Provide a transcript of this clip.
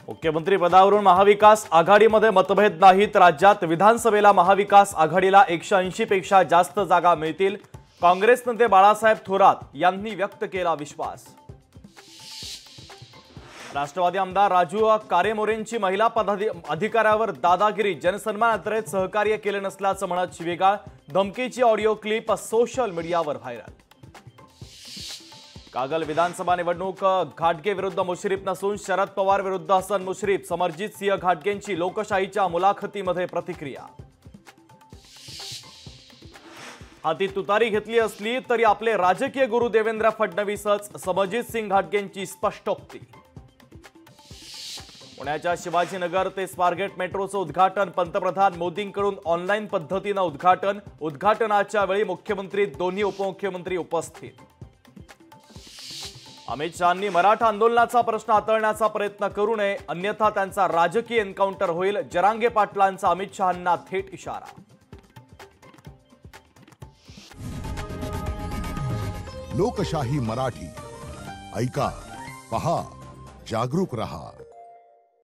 मुख्यमंत्री पदावरून महाविकास आघाडीमध्ये मतभेद नाहीत। राज्यात विधानसभेला महाविकास आघाडीला 180 पेक्षा जास्त जागा मिळतील। काँग्रेस नेते बाळासाहेब थोरात यांनी व्यक्त केला विश्वास। राष्ट्रवादी आमदार राजू कारेमोरेंची महिला अधिकाऱ्यावर दादागिरी, जनसन्मान यात्रेत सहकार्य केले नसल्याचं म्हणत शिवीगाळ, धमकीची ऑडिओ क्लिप सोशल मीडियावर व्हायरल। कागल विधानसभा निवडणूक घाटगे विरुद्ध मुश्रीफ नसून शरद पवार विरुद्ध हसन मुश्रीफ, समरजित सिंह घाटगेंची लोकशाहीच्या मुलाखतीमध्ये प्रतिक्रिया। हाती तुतारी घेतली असली तरी आपले राजकीय गुरु देवेंद्र फडणवीसच, समरजित सिंह घाटगेंची स्पष्टोक्ती। पुण्याच्या शिवाजीनगर ते स्वारगेट मेट्रोचं उद्घाटन, पंतप्रधान मोदींकडून ऑनलाईन पद्धतीने उद्घाटन। उद्घाटनाच्या वेळी मुख्यमंत्री, दोन्ही उपमुख्यमंत्री उपस्थित। अमित शहांनी मराठा आंदोलनाचा प्रश्न हाताळण्याचा प्रयत्न करू नये, अन्यथा त्यांचा राजकीय एन्काउंटर होईल। जरांगे पाटलांचा अमित शहांना थेट इशारा। लोकशाही मराठी ऐका, पहा, जागरूक रहा।